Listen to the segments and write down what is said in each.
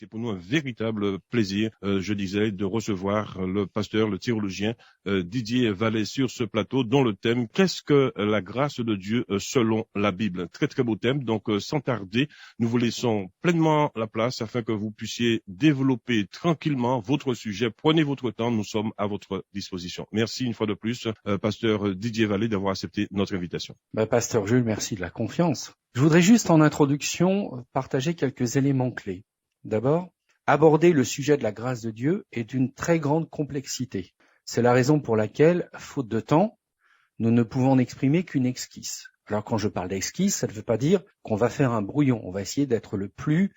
C'est pour nous un véritable plaisir, je disais, de recevoir le pasteur, le théologien Didier Vallée sur ce plateau, dont le thème « Qu'est-ce que la grâce de Dieu selon la Bible ?» Très très beau thème, donc sans tarder, nous vous laissons pleinement la place afin que vous puissiez développer tranquillement votre sujet. Prenez votre temps, nous sommes à votre disposition. Merci une fois de plus, pasteur Didier Vallée, d'avoir accepté notre invitation. Pasteur Jules, merci de la confiance. Je voudrais juste en introduction partager quelques éléments clés. D'abord, aborder le sujet de la grâce de Dieu est d'une très grande complexité. C'est la raison pour laquelle, faute de temps, nous ne pouvons exprimer qu'une esquisse. Alors quand je parle d'esquisse, ça ne veut pas dire qu'on va faire un brouillon. On va essayer d'être le plus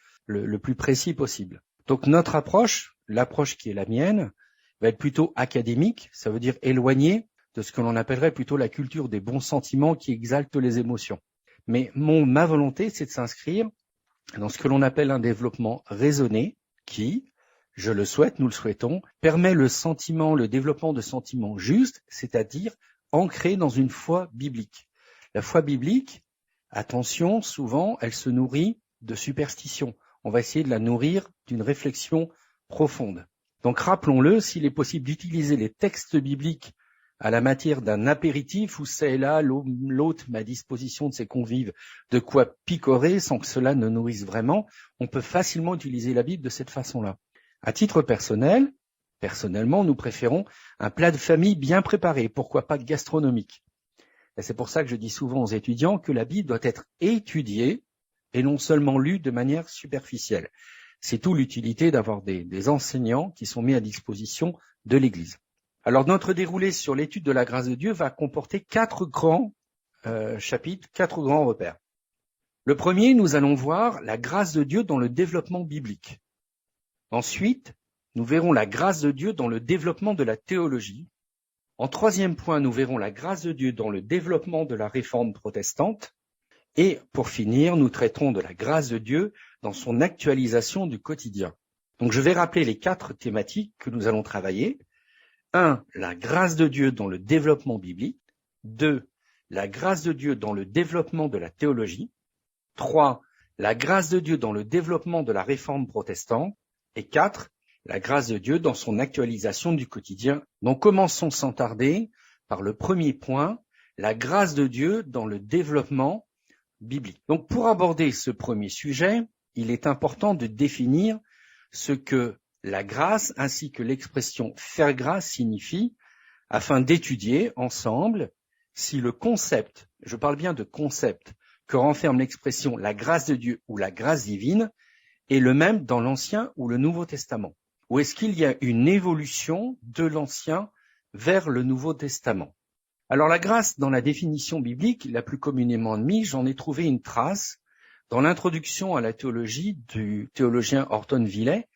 précis possible. Donc notre approche, l'approche qui est la mienne, va être plutôt académique. Ça veut dire éloignée de ce que l'on appellerait plutôt la culture des bons sentiments qui exaltent les émotions. Mais ma volonté, c'est de s'inscrire dans ce que l'on appelle un développement raisonné qui, je le souhaite, nous le souhaitons, permet le développement de sentiments justes, c'est-à-dire ancrés dans une foi biblique. La foi biblique, attention, souvent, elle se nourrit de superstitions. On va essayer de la nourrir d'une réflexion profonde. Donc rappelons-le, s'il est possible d'utiliser les textes bibliques à la matière d'un apéritif où c'est là l'hôte met à disposition de ses convives de quoi picorer sans que cela ne nourrisse vraiment, on peut facilement utiliser la Bible de cette façon-là. À titre personnellement, nous préférons un plat de famille bien préparé, pourquoi pas gastronomique. Et c'est pour ça que je dis souvent aux étudiants que la Bible doit être étudiée et non seulement lue de manière superficielle. C'est tout l'utilité d'avoir des enseignants qui sont mis à disposition de l'Église. Alors notre déroulé sur l'étude de la grâce de Dieu va comporter 4 grands chapitres, 4 grands repères. Le premier, nous allons voir la grâce de Dieu dans le développement biblique. Ensuite, nous verrons la grâce de Dieu dans le développement de la théologie. En troisième point, nous verrons la grâce de Dieu dans le développement de la réforme protestante. Et pour finir, nous traiterons de la grâce de Dieu dans son actualisation du quotidien. Donc je vais rappeler les 4 thématiques que nous allons travailler. 1. La grâce de Dieu dans le développement biblique. 2. La grâce de Dieu dans le développement de la théologie. 3. La grâce de Dieu dans le développement de la réforme protestante. Et 4. La grâce de Dieu dans son actualisation du quotidien. Donc commençons sans tarder par le premier point, la grâce de Dieu dans le développement biblique. Donc pour aborder ce premier sujet, il est important de définir ce que la grâce ainsi que l'expression faire grâce signifie, afin d'étudier ensemble si le concept, je parle bien de concept, que renferme l'expression la grâce de Dieu ou la grâce divine, est le même dans l'Ancien ou le Nouveau Testament. Ou est-ce qu'il y a une évolution de l'Ancien vers le Nouveau Testament? Alors la grâce, dans la définition biblique la plus communément admise, j'en ai trouvé une trace dans l'introduction à la théologie du théologien Horton Villey,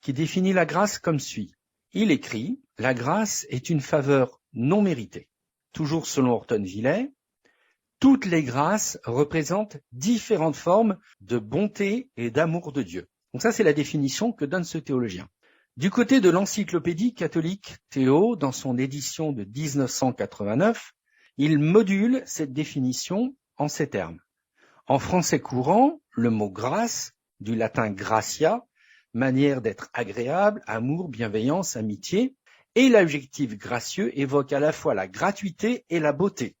qui définit la grâce comme suit. Il écrit « La grâce est une faveur non méritée ». Toujours selon Horton Villey, toutes les grâces représentent différentes formes de bonté et d'amour de Dieu. Donc ça, c'est la définition que donne ce théologien. Du côté de l'encyclopédie catholique Théo, dans son édition de 1989, il module cette définition en ces termes. En français courant, le mot grâce, du latin gratia, manière d'être agréable, amour, bienveillance, amitié, et l'adjectif gracieux évoque à la fois la gratuité et la beauté.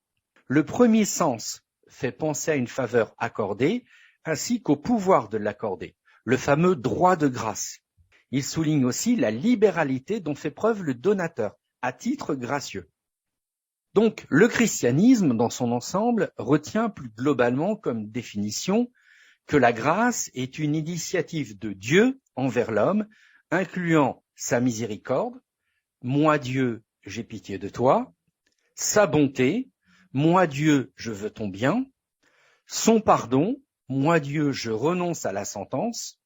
Le premier sens fait penser à une faveur accordée, ainsi qu'au pouvoir de l'accorder, le fameux droit de grâce. Il souligne aussi la libéralité dont fait preuve le donateur, à titre gracieux. Donc, le christianisme, dans son ensemble, retient plus globalement comme définition que la grâce est une initiative de Dieu envers l'homme, incluant sa miséricorde, moi Dieu, j'ai pitié de toi, sa bonté, moi Dieu, je veux ton bien, son pardon, moi Dieu, je renonce à la sentence,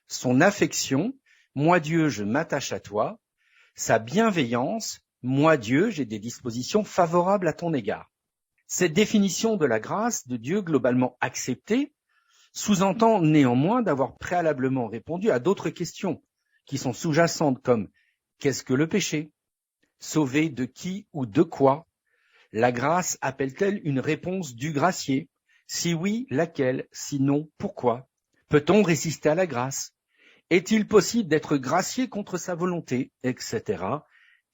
son affection, moi Dieu, je m'attache à toi, sa bienveillance, moi Dieu, j'ai des dispositions favorables à ton égard. Cette définition de la grâce de Dieu globalement acceptée sous-entend néanmoins d'avoir préalablement répondu à d'autres questions qui sont sous-jacentes comme qu'est-ce que le péché? Sauvé de qui ou de quoi? La grâce appelle-t-elle une réponse du gracié? Si oui, laquelle? Sinon, pourquoi? Peut-on résister à la grâce? Est-il possible d'être gracié contre sa volonté, etc.,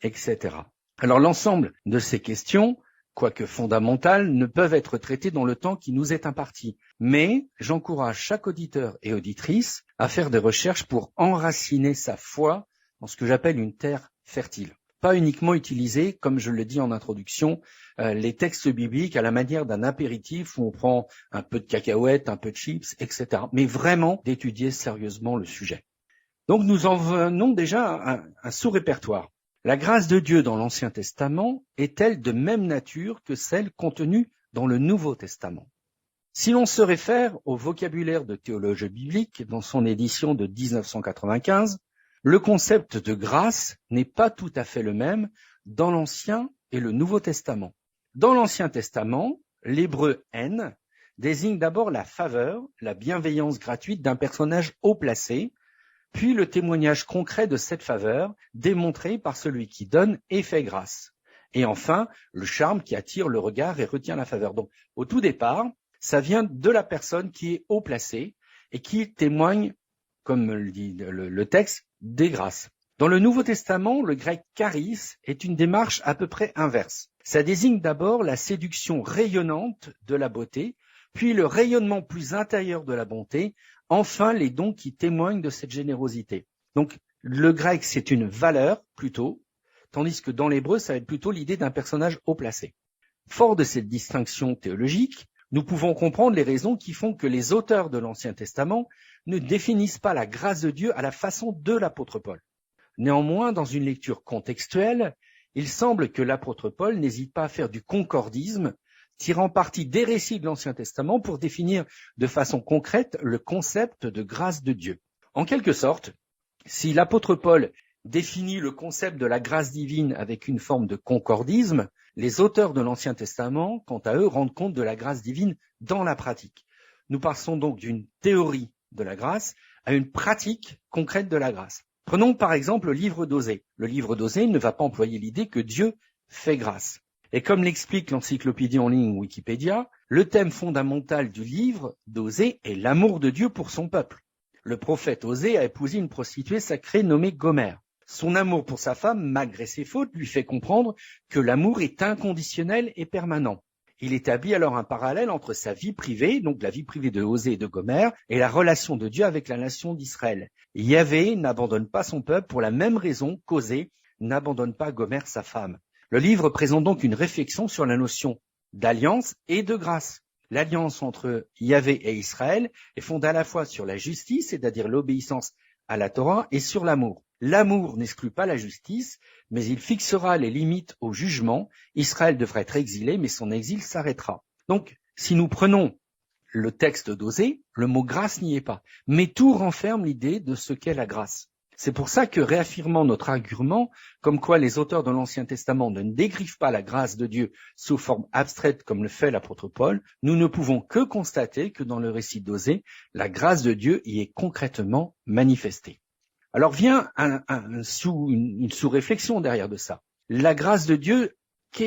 etc. Alors l'ensemble de ces questions, quoique fondamentales, ne peuvent être traitées dans le temps qui nous est imparti. Mais j'encourage chaque auditeur et auditrice à faire des recherches pour enraciner sa foi dans ce que j'appelle une terre fertile. Pas uniquement utiliser, comme je le dis en introduction, les textes bibliques à la manière d'un apéritif où on prend un peu de cacahuètes, un peu de chips, etc. Mais vraiment d'étudier sérieusement le sujet. Donc nous en venons déjà à un sous-répertoire. La grâce de Dieu dans l'Ancien Testament est-elle de même nature que celle contenue dans le Nouveau Testament? Si l'on se réfère au vocabulaire de Théologie biblique dans son édition de 1995, le concept de grâce n'est pas tout à fait le même dans l'Ancien et le Nouveau Testament. Dans l'Ancien Testament, l'hébreu en désigne d'abord la faveur, la bienveillance gratuite d'un personnage haut placé, puis le témoignage concret de cette faveur démontré par celui qui donne et fait grâce. Et enfin, le charme qui attire le regard et retient la faveur. Donc, au tout départ, ça vient de la personne qui est haut placée et qui témoigne, comme le dit le texte, des grâces. Dans le Nouveau Testament, le grec charis est une démarche à peu près inverse. Ça désigne d'abord la séduction rayonnante de la beauté, puis le rayonnement plus intérieur de la bonté, enfin les dons qui témoignent de cette générosité. Donc le grec, c'est une valeur plutôt, tandis que dans l'hébreu, ça va être plutôt l'idée d'un personnage haut placé. Fort de cette distinction théologique, nous pouvons comprendre les raisons qui font que les auteurs de l'Ancien Testament ne définissent pas la grâce de Dieu à la façon de l'apôtre Paul. Néanmoins, dans une lecture contextuelle, il semble que l'apôtre Paul n'hésite pas à faire du concordisme, tirant parti des récits de l'Ancien Testament pour définir de façon concrète le concept de grâce de Dieu. En quelque sorte, si l'apôtre Paul définit le concept de la grâce divine avec une forme de concordisme, les auteurs de l'Ancien Testament, quant à eux, rendent compte de la grâce divine dans la pratique. Nous passons donc d'une théorie de la grâce à une pratique concrète de la grâce. Prenons par exemple le livre d'Osée. Le livre d'Osée ne va pas employer l'idée que Dieu fait grâce. Et comme l'explique l'encyclopédie en ligne Wikipédia, le thème fondamental du livre d'Osée est l'amour de Dieu pour son peuple. Le prophète Osée a épousé une prostituée sacrée nommée Gomère. Son amour pour sa femme, malgré ses fautes, lui fait comprendre que l'amour est inconditionnel et permanent. Il établit alors un parallèle entre sa vie privée, donc la vie privée de Osée et de Gomère, et la relation de Dieu avec la nation d'Israël. Yahvé n'abandonne pas son peuple pour la même raison qu'Osée n'abandonne pas Gomère sa femme. Le livre présente donc une réflexion sur la notion d'alliance et de grâce. L'alliance entre Yahvé et Israël est fondée à la fois sur la justice, c'est-à-dire l'obéissance à la Torah, et sur l'amour. L'amour n'exclut pas la justice, mais il fixera les limites au jugement. Israël devrait être exilé, mais son exil s'arrêtera. Donc, si nous prenons le texte d'Osée, le mot grâce n'y est pas, mais tout renferme l'idée de ce qu'est la grâce. C'est pour ça que, réaffirmant notre argument, comme quoi les auteurs de l'Ancien Testament ne décrivent pas la grâce de Dieu sous forme abstraite comme le fait l'apôtre Paul, nous ne pouvons que constater que dans le récit d'Osée, la grâce de Dieu y est concrètement manifestée. Alors vient une sous-réflexion derrière de ça. La grâce de Dieu,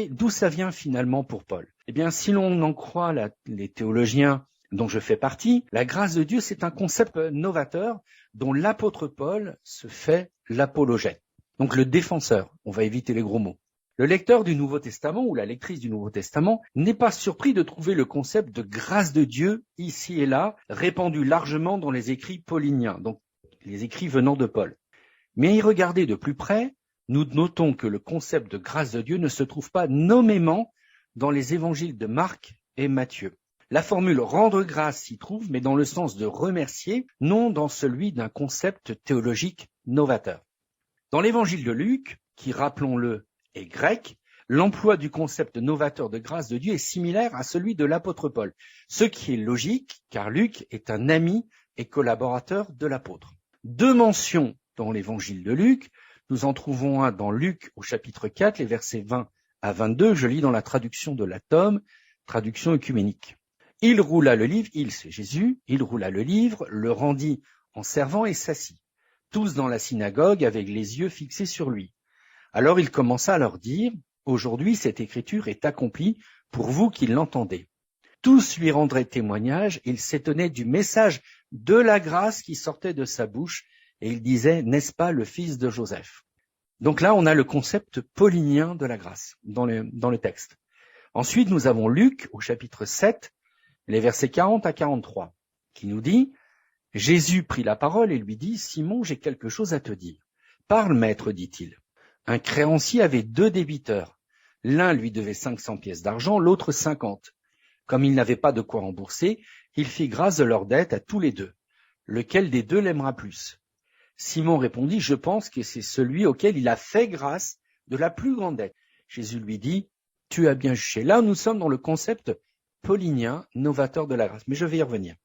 d'où ça vient finalement pour Paul? Eh bien, si l'on en croit les théologiens dont je fais partie, la grâce de Dieu, c'est un concept novateur dont l'apôtre Paul se fait l'apologète. Donc le défenseur, on va éviter les gros mots. Le lecteur du Nouveau Testament ou la lectrice du Nouveau Testament n'est pas surpris de trouver le concept de grâce de Dieu ici et là, répandu largement dans les écrits pauliniens, donc les écrits venant de Paul. Mais à y regarder de plus près, nous notons que le concept de grâce de Dieu ne se trouve pas nommément dans les évangiles de Marc et Matthieu. La formule « rendre grâce » s'y trouve, mais dans le sens de remercier, non dans celui d'un concept théologique novateur. Dans l'évangile de Luc, qui, rappelons-le, est grec, l'emploi du concept novateur de grâce de Dieu est similaire à celui de l'apôtre Paul, ce qui est logique, car Luc est un ami et collaborateur de l'apôtre. Deux mentions dans l'évangile de Luc, nous en trouvons un dans Luc au chapitre 4, les versets 20 à 22, je lis dans la traduction de la Tome, traduction œcuménique. Il roula le livre, c'est Jésus, il roula le livre, le rendit en servant et s'assit, tous dans la synagogue avec les yeux fixés sur lui. Alors il commença à leur dire, « Aujourd'hui cette écriture est accomplie pour vous qui l'entendez. » Tous lui rendraient témoignage, ils s'étonnaient du message de la grâce qui sortait de sa bouche, et il disait « N'est-ce pas le fils de Joseph ?» Donc là, on a le concept paulinien de la grâce dans le texte. Ensuite, nous avons Luc au chapitre 7, les versets 40 à 43, qui nous dit « Jésus prit la parole et lui dit « Simon, j'ai quelque chose à te dire. »« Parle, maître, dit-il. Un créancier avait 2 débiteurs. L'un lui devait 500 pièces d'argent, l'autre 50. Comme il n'avait pas de quoi rembourser, il fit grâce de leur dette à tous les 2. Lequel des 2 l'aimera plus ? Simon répondit, je pense que c'est celui auquel il a fait grâce de la plus grande dette. Jésus lui dit, tu as bien jugé. Là, nous sommes dans le concept paulinien, novateur de la grâce. Mais je vais y revenir.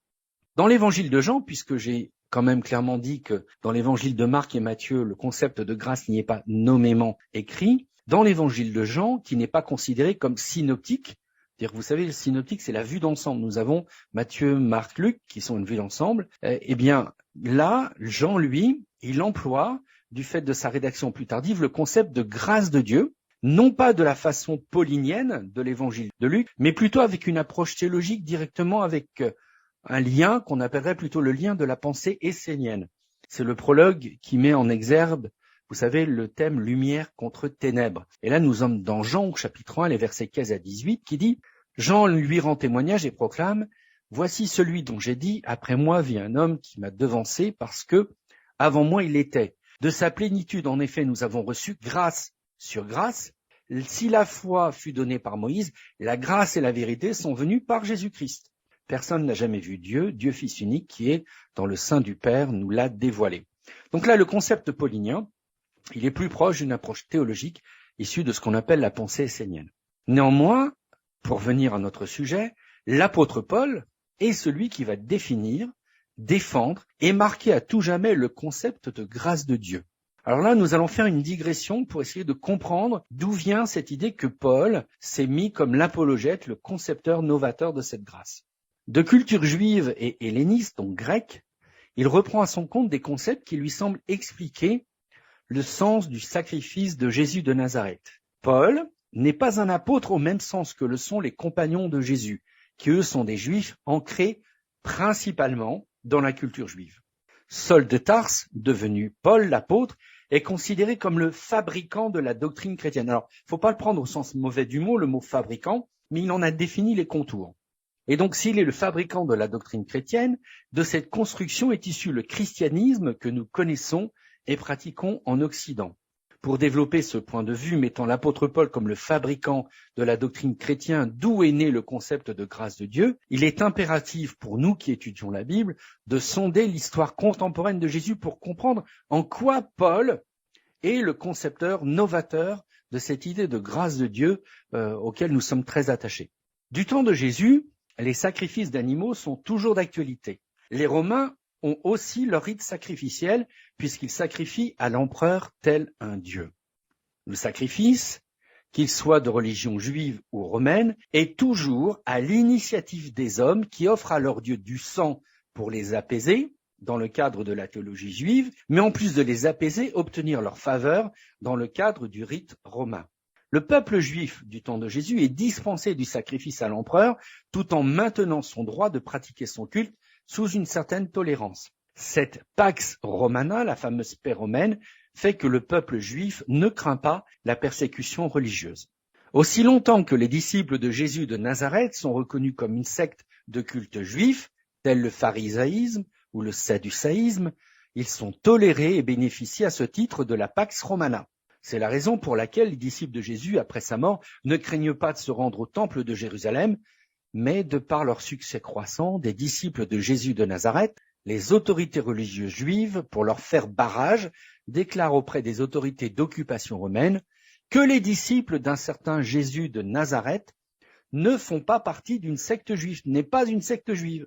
Dans l'évangile de Jean, puisque j'ai quand même clairement dit que dans l'évangile de Marc et Matthieu, le concept de grâce n'y est pas nommément écrit, dans l'évangile de Jean, qui n'est pas considéré comme synoptique, c'est-à-dire, vous savez, le synoptique, c'est la vue d'ensemble. Nous avons Matthieu, Marc, Luc, qui sont une vue d'ensemble. Eh bien, là, Jean, lui, il emploie, du fait de sa rédaction plus tardive, le concept de grâce de Dieu, non pas de la façon paulinienne de l'évangile de Luc, mais plutôt avec une approche théologique directement avec un lien qu'on appellerait plutôt le lien de la pensée essénienne. C'est le prologue qui met en exergue, vous savez, le thème lumière contre ténèbres. Et là, nous sommes dans Jean, au chapitre 1, les versets 15 à 18, qui dit « Jean lui rend témoignage et proclame « Voici celui dont j'ai dit, après moi vit un homme qui m'a devancé parce que, avant moi, il était. De sa plénitude, en effet, nous avons reçu grâce sur grâce. Si la foi fut donnée par Moïse, la grâce et la vérité sont venues par Jésus-Christ. Personne n'a jamais vu Dieu, Dieu Fils unique qui est dans le sein du Père, nous l'a dévoilé. » Donc là, le concept paulinien, il est plus proche d'une approche théologique issue de ce qu'on appelle la pensée essénienne. Néanmoins, pour venir à notre sujet, l'apôtre Paul est celui qui va définir, défendre et marquer à tout jamais le concept de grâce de Dieu. Alors là, nous allons faire une digression pour essayer de comprendre d'où vient cette idée que Paul s'est mis comme l'apologète, le concepteur novateur de cette grâce. De culture juive et helléniste, donc grecque, il reprend à son compte des concepts qui lui semblent expliquer le sens du sacrifice de Jésus de Nazareth. Paul n'est pas un apôtre au même sens que le sont les compagnons de Jésus, qui eux sont des juifs ancrés principalement dans la culture juive. Saul de Tarse, devenu Paul l'apôtre, est considéré comme le fabricant de la doctrine chrétienne. Alors, il ne faut pas le prendre au sens mauvais du mot, le mot fabricant, mais il en a défini les contours. Et donc, s'il est le fabricant de la doctrine chrétienne, de cette construction est issu le christianisme que nous connaissons et pratiquons en Occident. Pour développer ce point de vue, mettant l'apôtre Paul comme le fabricant de la doctrine chrétienne, d'où est né le concept de grâce de Dieu, il est impératif pour nous qui étudions la Bible de sonder l'histoire contemporaine de Jésus pour comprendre en quoi Paul est le concepteur novateur de cette idée de grâce de Dieu auquel nous sommes très attachés. Du temps de Jésus, les sacrifices d'animaux sont toujours d'actualité. Les Romains ont aussi leur rite sacrificiel puisqu'ils sacrifient à l'empereur tel un dieu. Le sacrifice, qu'il soit de religion juive ou romaine, est toujours à l'initiative des hommes qui offrent à leur dieu du sang pour les apaiser, dans le cadre de la théologie juive, mais en plus de les apaiser, obtenir leur faveur dans le cadre du rite romain. Le peuple juif du temps de Jésus est dispensé du sacrifice à l'empereur tout en maintenant son droit de pratiquer son culte sous une certaine tolérance. Cette pax romana, la fameuse paix romaine, fait que le peuple juif ne craint pas la persécution religieuse. Aussi longtemps que les disciples de Jésus de Nazareth sont reconnus comme une secte de culte juif, tel le pharisaïsme ou le sadducéisme, ils sont tolérés et bénéficient à ce titre de la pax romana. C'est la raison pour laquelle les disciples de Jésus, après sa mort, ne craignent pas de se rendre au temple de Jérusalem, mais de par leur succès croissant des disciples de Jésus de Nazareth, les autorités religieuses juives, pour leur faire barrage, déclarent auprès des autorités d'occupation romaine que les disciples d'un certain Jésus de Nazareth ne font pas partie d'une secte juive, n'est pas une secte juive.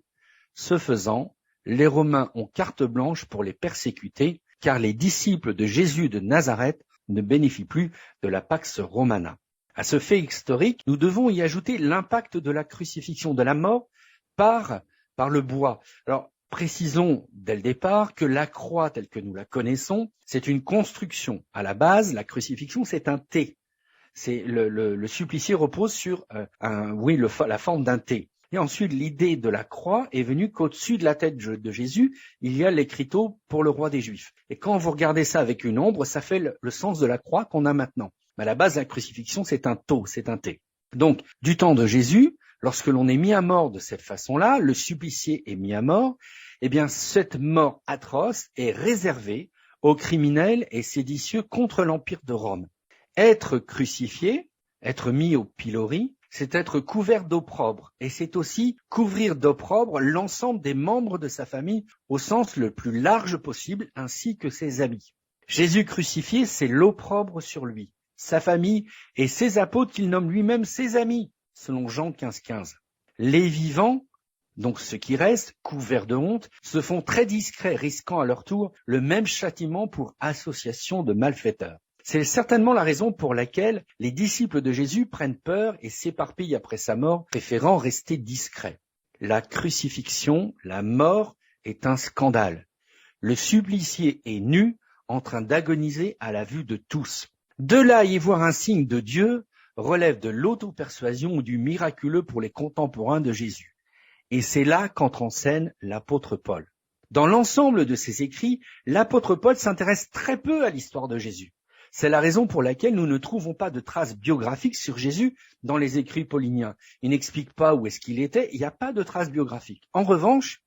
Ce faisant, les Romains ont carte blanche pour les persécuter, car les disciples de Jésus de Nazareth ne bénéficient plus de la pax romana. À ce fait historique, nous devons y ajouter l'impact de la crucifixion, de la mort par le bois. Alors, précisons dès le départ que la croix telle que nous la connaissons, c'est une construction. À la base, la crucifixion, c'est un T. Le supplicié repose sur la forme d'un T. Et ensuite, l'idée de la croix est venue qu'au-dessus de la tête de Jésus, il y a l'écriteau pour le roi des Juifs. Et quand vous regardez ça avec une ombre, ça fait le sens de la croix qu'on a maintenant. Mais à la base, la crucifixion, c'est un tau, c'est un T. Donc, du temps de Jésus, lorsque l'on est mis à mort de cette façon-là, le supplicié est mis à mort, eh bien, cette mort atroce est réservée aux criminels et séditieux contre l'Empire de Rome. Être crucifié, être mis au pilori, c'est être couvert d'opprobre, et c'est aussi couvrir d'opprobre l'ensemble des membres de sa famille au sens le plus large possible, ainsi que ses amis. Jésus crucifié, c'est l'opprobre sur lui, sa famille et ses apôtres qu'il nomme lui-même ses amis, selon Jean 15,15. Les vivants, donc ceux qui restent, couverts de honte, se font très discrets, risquant à leur tour le même châtiment pour association de malfaiteurs. C'est certainement la raison pour laquelle les disciples de Jésus prennent peur et s'éparpillent après sa mort, préférant rester discrets. La crucifixion, la mort, est un scandale. Le supplicié est nu, en train d'agoniser à la vue de tous. De là à y voir un signe de Dieu relève de l'auto-persuasion ou du miraculeux pour les contemporains de Jésus. Et c'est là qu'entre en scène l'apôtre Paul. Dans l'ensemble de ses écrits, l'apôtre Paul s'intéresse très peu à l'histoire de Jésus. C'est la raison pour laquelle nous ne trouvons pas de traces biographiques sur Jésus dans les écrits pauliniens. Il n'explique pas où est-ce qu'il était, il n'y a pas de traces biographiques. En revanche,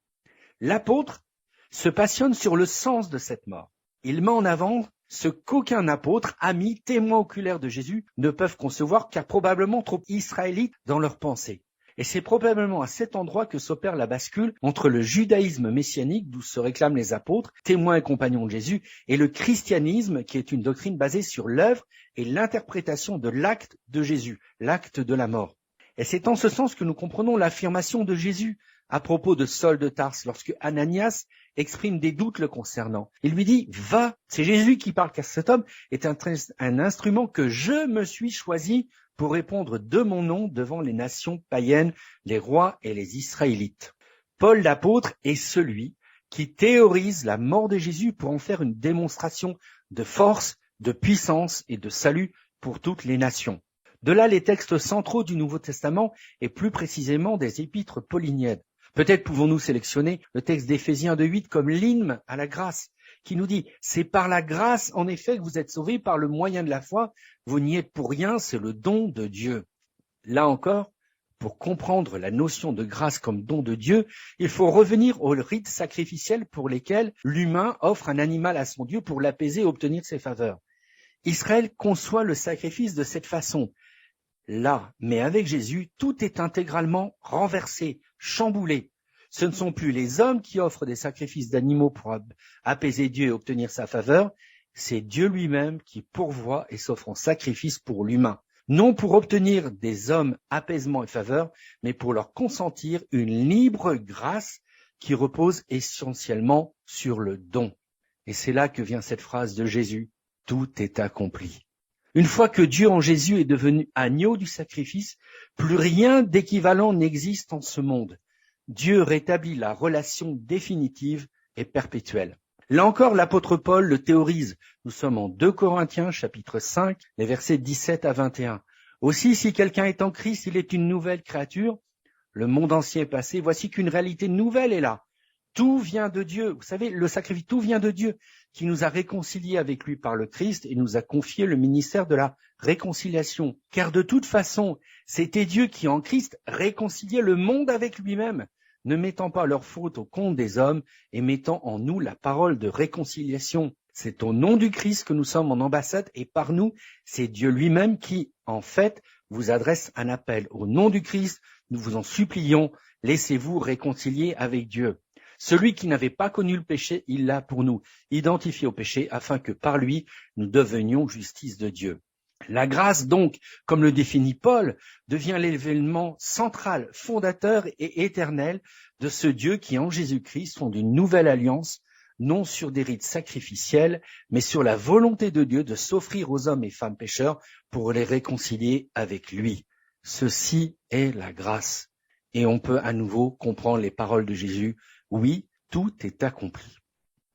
l'apôtre se passionne sur le sens de cette mort. Il met en avant ce qu'aucun apôtre, ami, témoin oculaire de Jésus ne peuvent concevoir, car probablement trop israélites dans leur pensée. Et c'est probablement à cet endroit que s'opère la bascule entre le judaïsme messianique, d'où se réclament les apôtres, témoins et compagnons de Jésus, et le christianisme, qui est une doctrine basée sur l'œuvre et l'interprétation de l'acte de Jésus, l'acte de la mort. Et c'est en ce sens que nous comprenons l'affirmation de Jésus à propos de Saul de Tarse, lorsque Ananias exprime des doutes le concernant. Il lui dit « Va ». C'est Jésus qui parle, car cet homme est un instrument que je me suis choisi pour répondre de mon nom devant les nations païennes, les rois et les Israélites. Paul l'apôtre est celui qui théorise la mort de Jésus pour en faire une démonstration de force, de puissance et de salut pour toutes les nations. De là les textes centraux du Nouveau Testament et plus précisément des épîtres pauliniennes. Peut-être pouvons-nous sélectionner le texte d'Éphésiens 2,8 comme l'hymne à la grâce, qui nous dit « C'est par la grâce, en effet, que vous êtes sauvés par le moyen de la foi. Vous n'y êtes pour rien, c'est le don de Dieu. » Là encore, pour comprendre la notion de grâce comme don de Dieu, il faut revenir aux rites sacrificiels pour lesquels l'humain offre un animal à son Dieu pour l'apaiser et obtenir ses faveurs. Israël conçoit le sacrifice de cette façon. Là, mais avec Jésus, tout est intégralement renversé, chamboulé. Ce ne sont plus les hommes qui offrent des sacrifices d'animaux pour apaiser Dieu et obtenir sa faveur, c'est Dieu lui-même qui pourvoit et s'offre en sacrifice pour l'humain. Non pour obtenir des hommes apaisement et faveur, mais pour leur consentir une libre grâce qui repose essentiellement sur le don. Et c'est là que vient cette phrase de Jésus, « Tout est accompli ». Une fois que Dieu en Jésus est devenu agneau du sacrifice, plus rien d'équivalent n'existe en ce monde. Dieu rétablit la relation définitive et perpétuelle. Là encore, l'apôtre Paul le théorise. Nous sommes en 2 Corinthiens, chapitre 5, les versets 17 à 21. Aussi, si quelqu'un est en Christ, il est une nouvelle créature. Le monde ancien est passé. Voici qu'une réalité nouvelle est là. Tout vient de Dieu. Vous savez, le sacrifice, tout vient de Dieu, qui nous a réconciliés avec lui par le Christ et nous a confié le ministère de la réconciliation. Car de toute façon, c'était Dieu qui, en Christ, réconciliait le monde avec lui-même, ne mettant pas leurs fautes au compte des hommes et mettant en nous la parole de réconciliation. C'est au nom du Christ que nous sommes en ambassade et par nous, c'est Dieu lui-même qui, en fait, vous adresse un appel. Au nom du Christ, nous vous en supplions, laissez-vous réconcilier avec Dieu. Celui qui n'avait pas connu le péché, il l'a pour nous identifié au péché, afin que par lui, nous devenions justice de Dieu. La grâce, donc, comme le définit Paul, devient l'événement central, fondateur et éternel de ce Dieu qui, en Jésus-Christ, fonde une nouvelle alliance, non sur des rites sacrificiels, mais sur la volonté de Dieu de s'offrir aux hommes et femmes pécheurs pour les réconcilier avec lui. Ceci est la grâce. Et on peut à nouveau comprendre les paroles de Jésus. Oui, tout est accompli.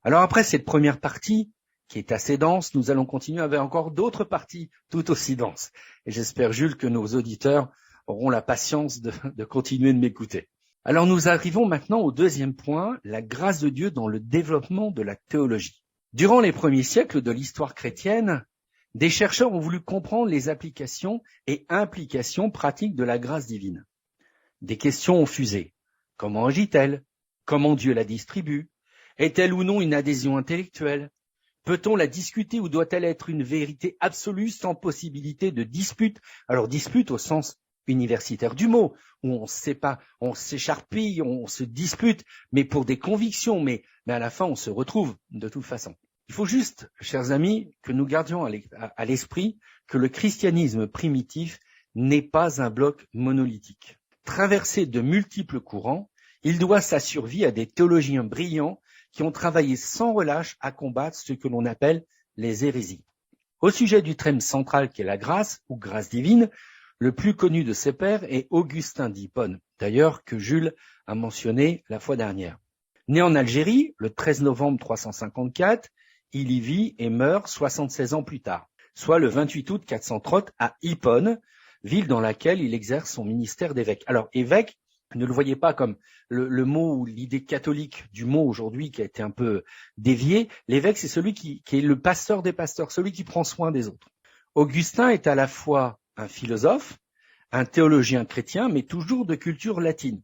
Alors après cette première partie, qui est assez dense, nous allons continuer avec encore d'autres parties tout aussi denses. Et j'espère, Jules, que nos auditeurs auront la patience de continuer de m'écouter. Alors nous arrivons maintenant au deuxième point, la grâce de Dieu dans le développement de la théologie. Durant les premiers siècles de l'histoire chrétienne, des chercheurs ont voulu comprendre les applications et implications pratiques de la grâce divine. Des questions ont fusé. Comment agit-elle? Comment Dieu la distribue? Est-elle ou non une adhésion intellectuelle? Peut-on la discuter ou doit-elle être une vérité absolue sans possibilité de dispute? Alors dispute au sens universitaire du mot, où on sait pas, on s'écharpille, on se dispute, mais pour des convictions, mais à la fin on se retrouve de toute façon. Il faut juste, chers amis, que nous gardions à l'esprit que le christianisme primitif n'est pas un bloc monolithique. Traversé de multiples courants, il doit sa survie à des théologiens brillants qui ont travaillé sans relâche à combattre ce que l'on appelle les hérésies. Au sujet du thème central qui est la grâce, ou grâce divine, le plus connu de ses pairs est Augustin d'Hippone, d'ailleurs que Jules a mentionné la fois dernière. Né en Algérie, le 13 novembre 354, il y vit et meurt 76 ans plus tard, soit le 28 août 430 à Hippone, ville dans laquelle il exerce son ministère d'évêque. Alors évêque, ne le voyez pas comme le mot ou l'idée catholique du mot aujourd'hui qui a été un peu dévié. L'évêque, c'est celui qui est le pasteur des pasteurs, celui qui prend soin des autres. Augustin est à la fois un philosophe, un théologien chrétien, mais toujours de culture latine.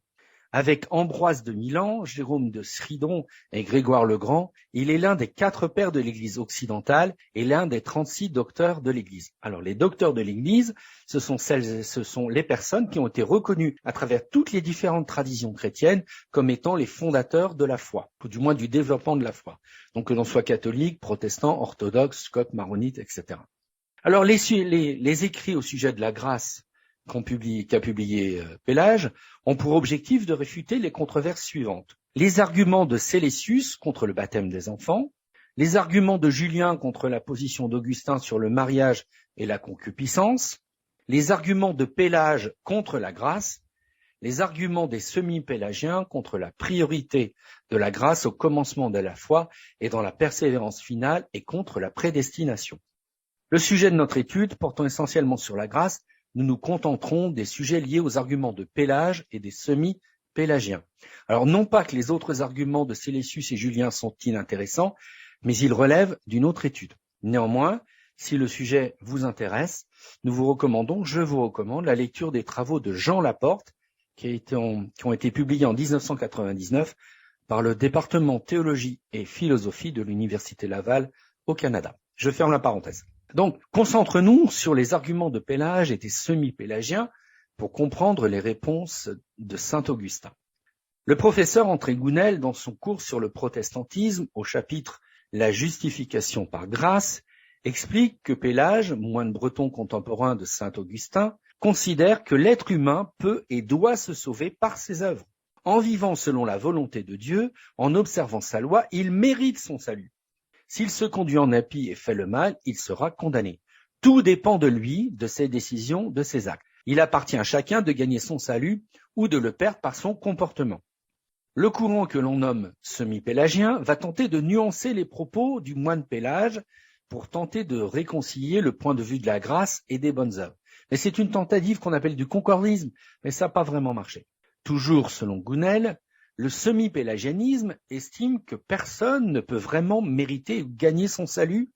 Avec Ambroise de Milan, Jérôme de Stridon et Grégoire le Grand, il est l'un des 4 pères de l'Église occidentale et l'un des 36 docteurs de l'Église. Alors les docteurs de l'Église, ce sont les personnes qui ont été reconnues à travers toutes les différentes traditions chrétiennes comme étant les fondateurs de la foi, ou du moins du développement de la foi. Donc que l'on soit catholique, protestant, orthodoxe, copte, maronite, etc. Alors les écrits au sujet de la grâce qu'a publié Pélage ont pour objectif de réfuter les controverses suivantes. Les arguments de Célesius contre le baptême des enfants, les arguments de Julien contre la position d'Augustin sur le mariage et la concupiscence, les arguments de Pélage contre la grâce, les arguments des semi-pélagiens contre la priorité de la grâce au commencement de la foi et dans la persévérance finale et contre la prédestination. Le sujet de notre étude portant essentiellement sur la grâce, nous nous contenterons des sujets liés aux arguments de Pélage et des semi-pélagiens. Alors non pas que les autres arguments de Célesius et Julien sont inintéressants, mais ils relèvent d'une autre étude. Néanmoins, si le sujet vous intéresse, je vous recommande la lecture des travaux de Jean Laporte, qui ont été publiés en 1999 par le département théologie et philosophie de l'Université Laval au Canada. Je ferme la parenthèse. Donc, concentrons-nous sur les arguments de Pélage et des semi-pélagiens pour comprendre les réponses de saint Augustin. Le professeur André Gounel, dans son cours sur le protestantisme, au chapitre « La justification par grâce », explique que Pélage, moine breton contemporain de saint Augustin, considère que l'être humain peut et doit se sauver par ses œuvres. En vivant selon la volonté de Dieu, en observant sa loi, il mérite son salut. S'il se conduit en impie et fait le mal, il sera condamné. Tout dépend de lui, de ses décisions, de ses actes. Il appartient à chacun de gagner son salut ou de le perdre par son comportement. Le courant que l'on nomme semi-pélagien va tenter de nuancer les propos du moine Pélage pour tenter de réconcilier le point de vue de la grâce et des bonnes œuvres. Mais c'est une tentative qu'on appelle du concordisme, mais ça n'a pas vraiment marché. Toujours selon Gounel, le semi-pélagianisme estime que personne ne peut vraiment mériter ou gagner son salut.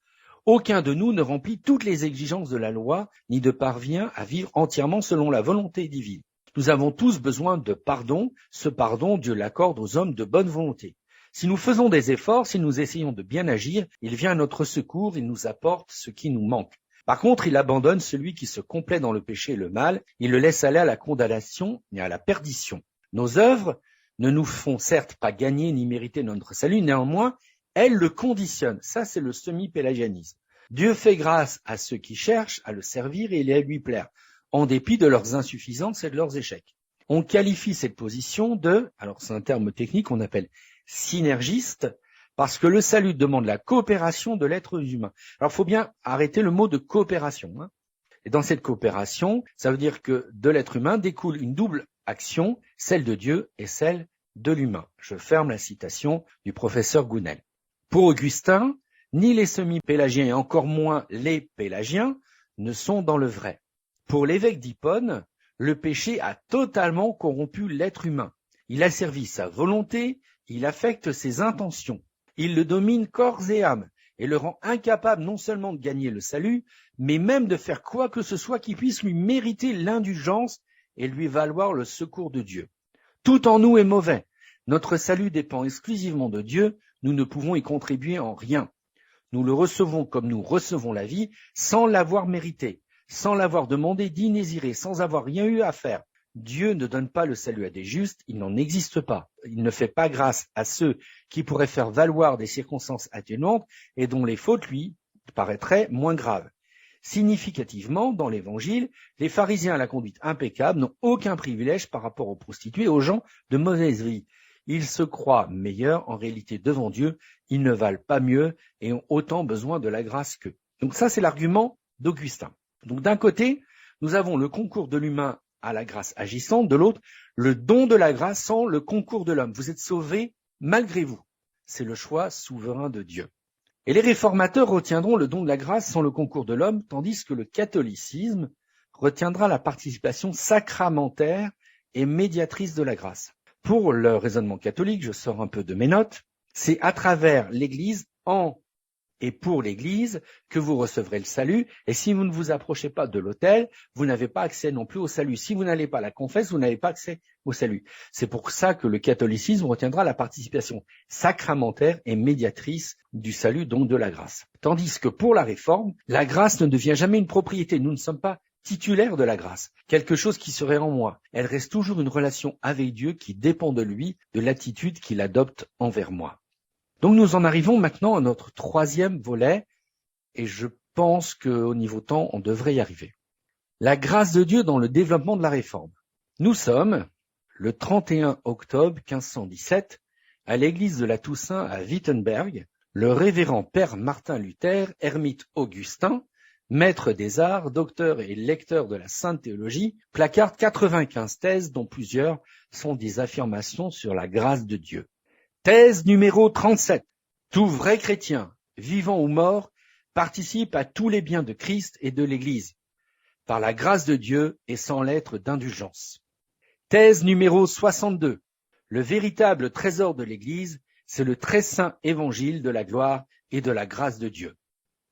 Aucun de nous ne remplit toutes les exigences de la loi, ni ne parvient à vivre entièrement selon la volonté divine. Nous avons tous besoin de pardon. Ce pardon, Dieu l'accorde aux hommes de bonne volonté. Si nous faisons des efforts, si nous essayons de bien agir, il vient à notre secours, il nous apporte ce qui nous manque. Par contre, il abandonne celui qui se complaît dans le péché et le mal, il le laisse aller à la condamnation et à la perdition. Nos œuvres ne nous font certes pas gagner ni mériter notre salut, néanmoins, elles le conditionnent. Ça, c'est le semi-pélagianisme. Dieu fait grâce à ceux qui cherchent à le servir et à lui plaire, en dépit de leurs insuffisances et de leurs échecs. On qualifie cette position alors c'est un terme technique qu'on appelle synergiste, parce que le salut demande la coopération de l'être humain. Alors, il faut bien arrêter le mot de coopération. Et dans cette coopération, ça veut dire que de l'être humain découle une double action, celle de Dieu et celle de l'humain. Je ferme la citation du professeur Gounel. Pour Augustin, ni les semi-pélagiens et encore moins les pélagiens ne sont dans le vrai. Pour l'évêque d'Hippone, le péché a totalement corrompu l'être humain. Il asservit sa volonté, il affecte ses intentions. Il le domine corps et âme et le rend incapable non seulement de gagner le salut, mais même de faire quoi que ce soit qui puisse lui mériter l'indulgence et lui valoir le secours de Dieu. Tout en nous est mauvais. Notre salut dépend exclusivement de Dieu, nous ne pouvons y contribuer en rien. Nous le recevons comme nous recevons la vie, sans l'avoir mérité, sans l'avoir demandé d'inésirer, sans avoir rien eu à faire. Dieu ne donne pas le salut à des justes, il n'en existe pas. Il ne fait pas grâce à ceux qui pourraient faire valoir des circonstances atténuantes et dont les fautes lui paraîtraient moins graves. Significativement, dans l'Évangile, les pharisiens à la conduite impeccable n'ont aucun privilège par rapport aux prostituées et aux gens de mauvaise vie. Ils se croient meilleurs, en réalité devant Dieu, ils ne valent pas mieux et ont autant besoin de la grâce qu'eux. Donc ça, c'est l'argument d'Augustin. Donc d'un côté, nous avons le concours de l'humain à la grâce agissante, de l'autre, le don de la grâce sans le concours de l'homme. Vous êtes sauvés malgré vous. C'est le choix souverain de Dieu. Et les réformateurs retiendront le don de la grâce sans le concours de l'homme, tandis que le catholicisme retiendra la participation sacramentaire et médiatrice de la grâce. Pour le raisonnement catholique, je sors un peu de mes notes, c'est à travers l'Église, en et pour l'Église, que vous recevrez le salut, et si vous ne vous approchez pas de l'autel, vous n'avez pas accès non plus au salut. Si vous n'allez pas à la confesse, vous n'avez pas accès au salut. C'est pour ça que le catholicisme retiendra la participation sacramentaire et médiatrice du salut, donc de la grâce. Tandis que pour la Réforme, la grâce ne devient jamais une propriété. Nous ne sommes pas titulaires de la grâce, quelque chose qui serait en moi. Elle reste toujours une relation avec Dieu qui dépend de lui, de l'attitude qu'il adopte envers moi. Donc nous en arrivons maintenant à notre troisième volet, et je pense qu'au niveau temps, on devrait y arriver. La grâce de Dieu dans le développement de la Réforme. Nous sommes le 31 octobre 1517 à l'église de la Toussaint à Wittenberg. Le révérend père Martin Luther, ermite Augustin, maître des arts, docteur et lecteur de la Sainte Théologie, placarde 95 thèses dont plusieurs sont des affirmations sur la grâce de Dieu. Thèse numéro 37. Tout vrai chrétien, vivant ou mort, participe à tous les biens de Christ et de l'Église, par la grâce de Dieu et sans lettre d'indulgence. Thèse numéro 62. Le véritable trésor de l'Église, c'est le très saint évangile de la gloire et de la grâce de Dieu.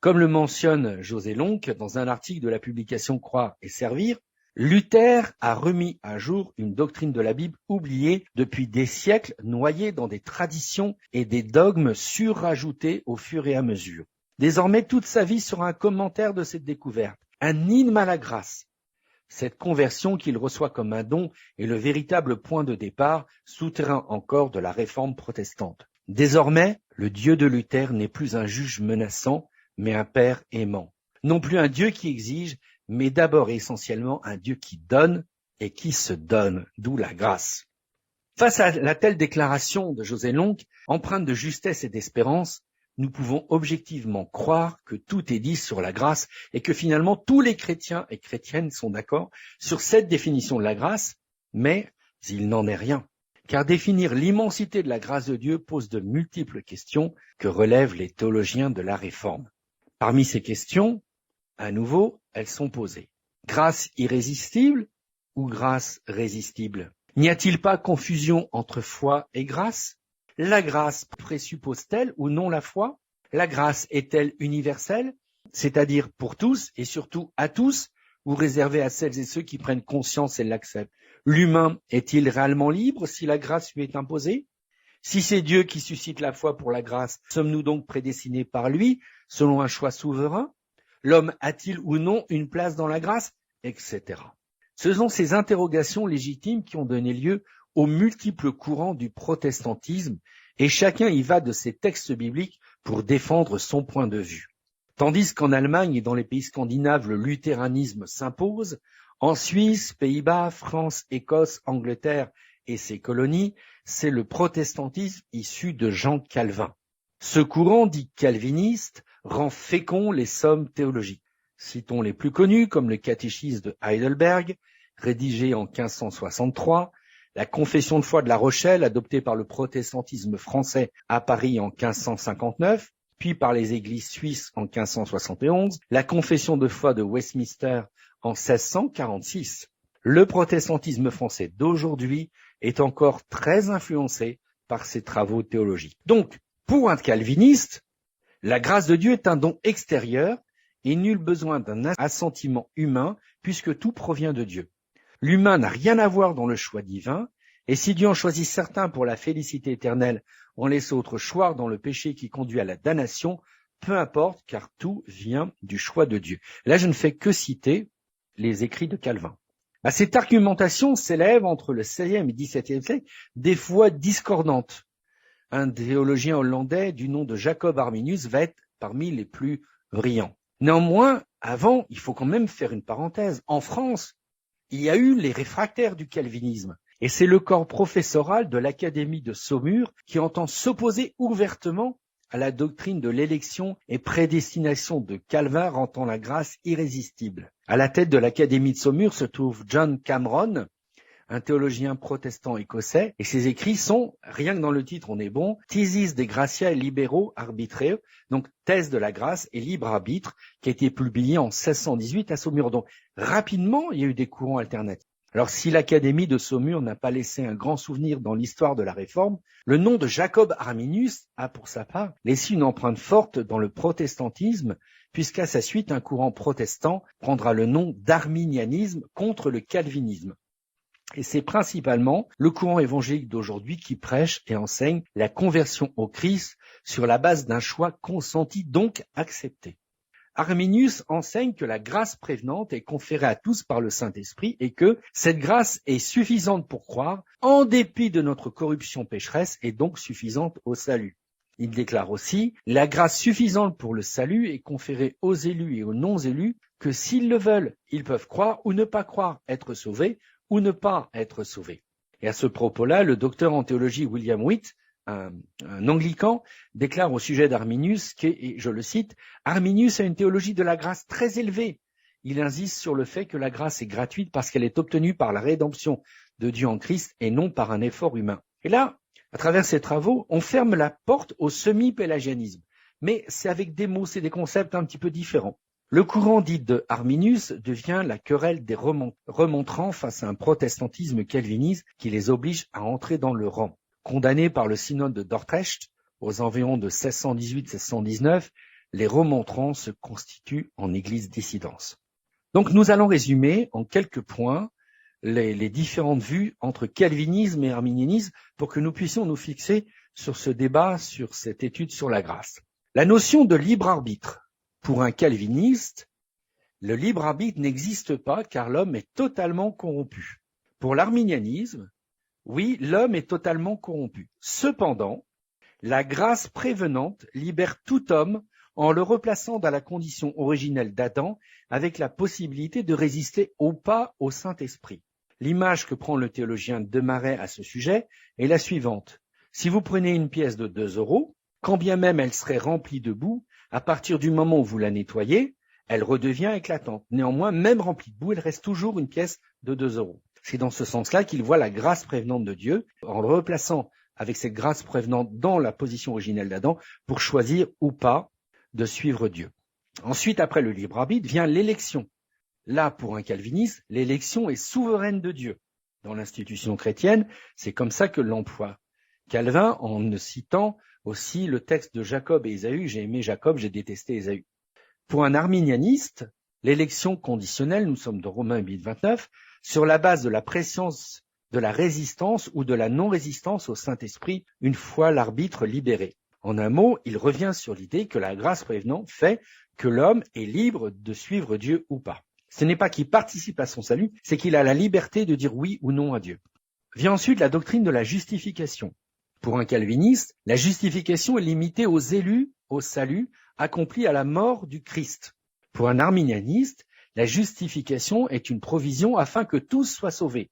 Comme le mentionne José Lonck dans un article de la publication Croire et servir, Luther a remis à jour une doctrine de la Bible oubliée depuis des siècles, noyée dans des traditions et des dogmes surajoutés au fur et à mesure. Désormais, toute sa vie sera un commentaire de cette découverte, un hymne à la grâce. Cette conversion qu'il reçoit comme un don est le véritable point de départ, souterrain encore de la réforme protestante. Désormais, le Dieu de Luther n'est plus un juge menaçant, mais un Père aimant. Non plus un Dieu qui exige, mais d'abord et essentiellement un Dieu qui donne et qui se donne, d'où la grâce. Face à la telle déclaration de José Lonck, empreinte de justesse et d'espérance, nous pouvons objectivement croire que tout est dit sur la grâce et que finalement tous les chrétiens et chrétiennes sont d'accord sur cette définition de la grâce, mais il n'en est rien. Car définir l'immensité de la grâce de Dieu pose de multiples questions que relèvent les théologiens de la Réforme. Parmi ces questions, à nouveau, elles sont posées. Grâce irrésistible ou grâce résistible? N'y a-t-il pas confusion entre foi et grâce? La grâce présuppose-t-elle ou non la foi? La grâce est-elle universelle, c'est-à-dire pour tous et surtout à tous, ou réservée à celles et ceux qui prennent conscience et l'acceptent? L'humain est-il réellement libre si la grâce lui est imposée? Si c'est Dieu qui suscite la foi pour la grâce, sommes-nous donc prédestinés par lui, selon un choix souverain? L'homme a-t-il ou non une place dans la grâce? Etc. Ce sont ces interrogations légitimes qui ont donné lieu aux multiples courants du protestantisme, et chacun y va de ses textes bibliques pour défendre son point de vue. Tandis qu'en Allemagne et dans les pays scandinaves, le luthéranisme s'impose, en Suisse, Pays-Bas, France, Écosse, Angleterre et ses colonies, c'est le protestantisme issu de Jean Calvin. Ce courant dit calviniste rend fécond les sommes théologiques. Citons les plus connus comme le catéchisme de Heidelberg, rédigé en 1563, la confession de foi de La Rochelle, adoptée par le protestantisme français à Paris en 1559, puis par les églises suisses en 1571, la confession de foi de Westminster en 1646. Le protestantisme français d'aujourd'hui est encore très influencé par ces travaux théologiques. Donc, pour un calviniste, la grâce de Dieu est un don extérieur et nul besoin d'un assentiment humain puisque tout provient de Dieu. L'humain n'a rien à voir dans le choix divin, et si Dieu en choisit certains pour la félicité éternelle, en laisse autres choir dans le péché qui conduit à la damnation, peu importe, car tout vient du choix de Dieu. Là, je ne fais que citer les écrits de Calvin. Cette argumentation s'élève entre le XVIe et XVIIe siècle, des fois discordante. Un théologien hollandais du nom de Jacob Arminius va être parmi les plus brillants. Néanmoins, avant, il faut quand même faire une parenthèse. En France, il y a eu les réfractaires du calvinisme. Et c'est le corps professoral de l'Académie de Saumur qui entend s'opposer ouvertement à la doctrine de l'élection et prédestination de Calvin rendant la grâce irrésistible. À la tête de l'Académie de Saumur se trouve John Cameron, un théologien protestant écossais, et ses écrits sont, rien que dans le titre on est bon, Thesis de Gratia Libero Arbitreo, donc thèse de la grâce et libre arbitre, qui a été publié en 1618 à Saumur. Donc rapidement, il y a eu des courants alternatifs. Alors si l'Académie de Saumur n'a pas laissé un grand souvenir dans l'histoire de la Réforme, le nom de Jacob Arminius a pour sa part laissé une empreinte forte dans le protestantisme, puisqu'à sa suite un courant protestant prendra le nom d'arminianisme contre le calvinisme. Et c'est principalement le courant évangélique d'aujourd'hui qui prêche et enseigne la conversion au Christ sur la base d'un choix consenti, donc accepté. Arminius enseigne que la grâce prévenante est conférée à tous par le Saint-Esprit et que cette grâce est suffisante pour croire, en dépit de notre corruption pécheresse, et donc suffisante au salut. Il déclare aussi « La grâce suffisante pour le salut est conférée aux élus et aux non-élus que s'ils le veulent, ils peuvent croire ou ne pas croire, être sauvés ou ne pas être sauvés. » Et à ce propos-là, le docteur en théologie William Witt, un anglican, déclare au sujet d'Arminius que, et je le cite, « Arminius a une théologie de la grâce très élevée. Il insiste sur le fait que la grâce est gratuite parce qu'elle est obtenue par la rédemption de Dieu en Christ et non par un effort humain. » Et là, à travers ces travaux, on ferme la porte au semi-pélagianisme. Mais c'est avec des mots, c'est des concepts un petit peu différents. Le courant dit de Arminius devient la querelle des remontrants face à un protestantisme calviniste qui les oblige à entrer dans le rang. Condamnés par le synode de Dordrecht aux environs de 1618-1619, les remontrants se constituent en église dissidence. Donc nous allons résumer en quelques points les différentes vues entre calvinisme et arminianisme pour que nous puissions nous fixer sur ce débat, sur cette étude sur la grâce. La notion de libre arbitre. Pour un calviniste, le libre arbitre n'existe pas car l'homme est totalement corrompu. Pour l'arminianisme, oui, l'homme est totalement corrompu. Cependant, la grâce prévenante libère tout homme en le replaçant dans la condition originelle d'Adam avec la possibilité de résister au pas au Saint-Esprit. L'image que prend le théologien Desmarais à ce sujet est la suivante. Si vous prenez une pièce de 2 €, quand bien même elle serait remplie de boue, à partir du moment où vous la nettoyez, elle redevient éclatante. Néanmoins, même remplie de boue, elle reste toujours une pièce de 2 €. C'est dans ce sens-là qu'il voit la grâce prévenante de Dieu, en le replaçant avec cette grâce prévenante dans la position originelle d'Adam, pour choisir ou pas de suivre Dieu. Ensuite, après le libre arbitre, vient l'élection. Là, pour un calviniste, l'élection est souveraine de Dieu. Dans l'institution chrétienne, c'est comme ça que l'emploie Calvin, en citant aussi le texte de Jacob et Ésaü. J'ai aimé Jacob, j'ai détesté Ésaü. Pour un arminianiste, l'élection conditionnelle, nous sommes dans Romains 8, 29, sur la base de la préscience de la résistance ou de la non-résistance au Saint-Esprit une fois l'arbitre libéré. En un mot, il revient sur l'idée que la grâce prévenante fait que l'homme est libre de suivre Dieu ou pas. Ce n'est pas qu'il participe à son salut, c'est qu'il a la liberté de dire oui ou non à Dieu. Vient ensuite la doctrine de la justification. Pour un calviniste, la justification est limitée aux élus, au salut, accompli à la mort du Christ. Pour un arminianiste, la justification est une provision afin que tous soient sauvés,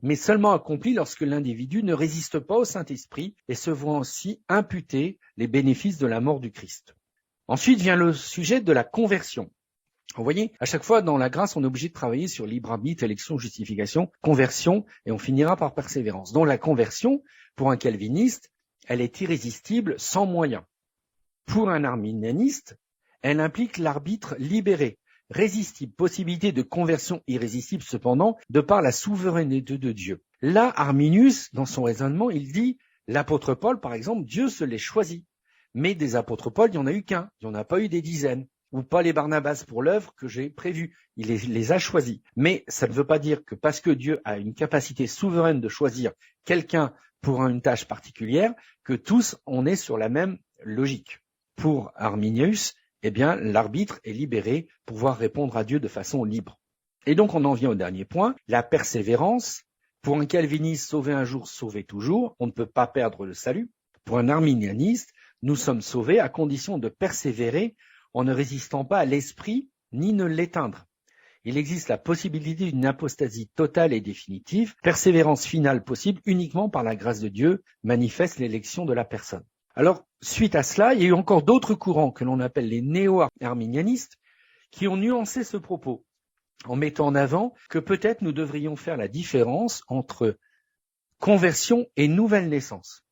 mais seulement accomplie lorsque l'individu ne résiste pas au Saint-Esprit et se voit ainsi imputer les bénéfices de la mort du Christ. Ensuite vient le sujet de la conversion. Vous voyez, à chaque fois dans la grâce, on est obligé de travailler sur libre arbitre, élection, justification, conversion, et on finira par persévérance. Donc la conversion, pour un calviniste, elle est irrésistible, sans moyen. Pour un arminianiste, elle implique l'arbitre libéré, résistible, possibilité de conversion irrésistible cependant, de par la souveraineté de Dieu. Là, Arminius, dans son raisonnement, il dit, l'apôtre Paul, par exemple, Dieu se l'est choisi. Mais des apôtres Paul, il n'y en a eu qu'un, il n'y en a pas eu des dizaines. Ou Paul et Barnabas pour l'œuvre que j'ai prévue. Il les a choisis. Mais ça ne veut pas dire que parce que Dieu a une capacité souveraine de choisir quelqu'un pour une tâche particulière, que tous, on est sur la même logique. Pour Arminius, eh bien, l'arbitre est libéré pour pouvoir répondre à Dieu de façon libre. Et donc, on en vient au dernier point, la persévérance. Pour un calviniste, sauver un jour, sauver toujours. On ne peut pas perdre le salut. Pour un arminianiste, nous sommes sauvés à condition de persévérer en ne résistant pas à l'esprit ni ne l'éteindre. Il existe la possibilité d'une apostasie totale et définitive, persévérance finale possible uniquement par la grâce de Dieu, manifeste l'élection de la personne. Alors, suite à cela, il y a eu encore d'autres courants que l'on appelle les néo-arminianistes qui ont nuancé ce propos en mettant en avant que peut-être nous devrions faire la différence entre conversion et nouvelle naissance.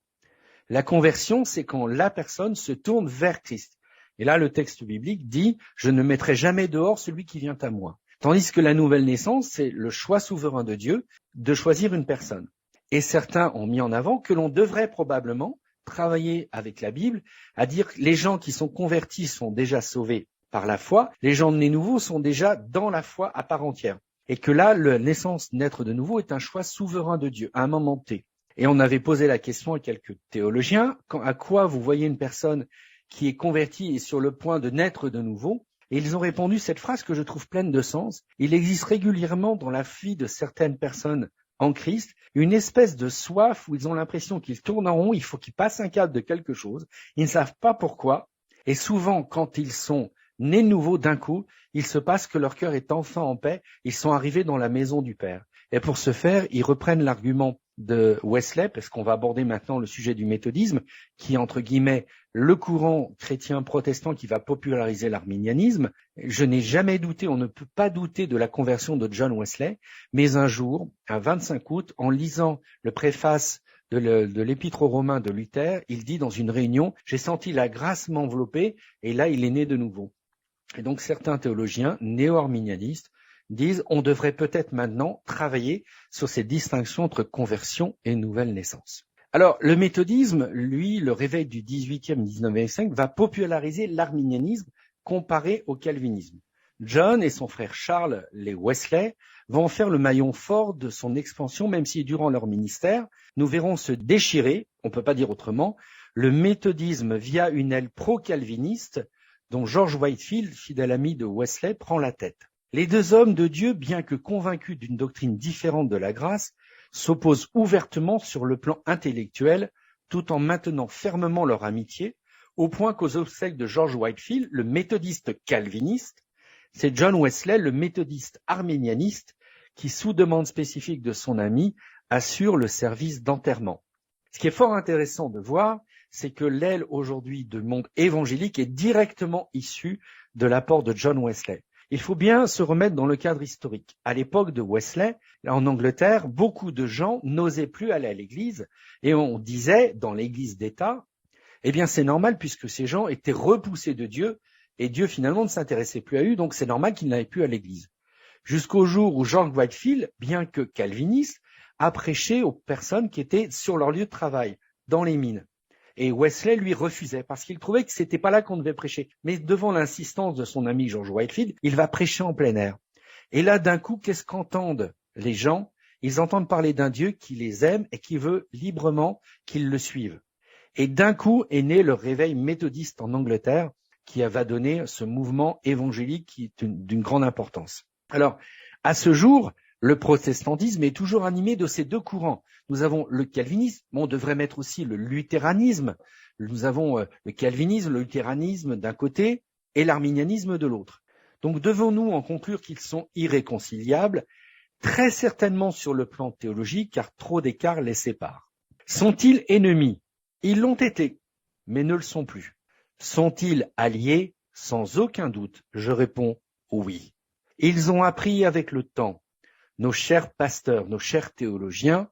La conversion, c'est quand la personne se tourne vers Christ. Et là, le texte biblique dit « Je ne mettrai jamais dehors celui qui vient à moi ». Tandis que la nouvelle naissance, c'est le choix souverain de Dieu de choisir une personne. Et certains ont mis en avant que l'on devrait probablement travailler avec la Bible à dire que les gens qui sont convertis sont déjà sauvés par la foi, les gens nés nouveaux sont déjà dans la foi à part entière. Et que là, la naissance, naître de nouveau, est un choix souverain de Dieu à un moment T. Et on avait posé la question à quelques théologiens, à quoi vous voyez une personne qui est converti et sur le point de naître de nouveau, et ils ont répondu cette phrase que je trouve pleine de sens. Il existe régulièrement dans la vie de certaines personnes en Christ une espèce de soif où ils ont l'impression qu'ils tournent en rond, il faut qu'ils passent un cadre de quelque chose, ils ne savent pas pourquoi, et souvent quand ils sont nés de nouveau d'un coup, il se passe que leur cœur est enfin en paix, ils sont arrivés dans la maison du Père. Et pour ce faire, ils reprennent l'argument de Wesley, parce qu'on va aborder maintenant le sujet du méthodisme, qui est entre guillemets le courant chrétien protestant qui va populariser l'arminianisme. Je n'ai jamais douté, on ne peut pas douter de la conversion de John Wesley, mais un jour, un 25 août, en lisant le préface de l'épître aux Romains de Luther, il dit dans une réunion, j'ai senti la grâce m'envelopper, et là il est né de nouveau. Et donc certains théologiens néo-arminianistes disent on devrait peut-être maintenant travailler sur ces distinctions entre conversion et nouvelle naissance. Alors, le méthodisme, lui, le réveil du 18e, 19e siècle, va populariser l'arminianisme comparé au calvinisme. John et son frère Charles, les Wesley, vont en faire le maillon fort de son expansion, même si durant leur ministère, nous verrons se déchirer, on ne peut pas dire autrement, le méthodisme via une aile pro-calviniste dont George Whitefield, fidèle ami de Wesley, prend la tête. Les deux hommes de Dieu, bien que convaincus d'une doctrine différente de la grâce, s'opposent ouvertement sur le plan intellectuel, tout en maintenant fermement leur amitié, au point qu'aux obsèques de George Whitefield, le méthodiste calviniste, c'est John Wesley, le méthodiste arminianiste, qui, sous demande spécifique de son ami, assure le service d'enterrement. Ce qui est fort intéressant de voir, c'est que l'aile aujourd'hui du monde évangélique est directement issue de l'apport de John Wesley. Il faut bien se remettre dans le cadre historique. À l'époque de Wesley, en Angleterre, beaucoup de gens n'osaient plus aller à l'église et on disait dans l'église d'État, eh bien c'est normal puisque ces gens étaient repoussés de Dieu et Dieu finalement ne s'intéressait plus à eux, donc c'est normal qu'ils n'allaient plus à l'église. Jusqu'au jour où George Whitefield, bien que calviniste, a prêché aux personnes qui étaient sur leur lieu de travail, dans les mines. Et Wesley lui refusait parce qu'il trouvait que c'était pas là qu'on devait prêcher. Mais devant l'insistance de son ami George Whitefield, il va prêcher en plein air. Et là, d'un coup, qu'est-ce qu'entendent les gens? Ils entendent parler d'un Dieu qui les aime et qui veut librement qu'ils le suivent. Et d'un coup est né le réveil méthodiste en Angleterre qui va donner ce mouvement évangélique qui est d'une grande importance. Alors, à ce jour, le protestantisme est toujours animé de ces deux courants. Nous avons le calvinisme, mais on devrait mettre aussi le luthéranisme. Nous avons le calvinisme, le luthéranisme d'un côté et l'arminianisme de l'autre. Donc devons-nous en conclure qu'ils sont irréconciliables? Très certainement sur le plan théologique, car trop d'écarts les séparent. Sont-ils ennemis? Ils l'ont été, mais ne le sont plus. Sont-ils alliés? Sans aucun doute, je réponds oui. Ils ont appris avec le temps, nos chers pasteurs, nos chers théologiens,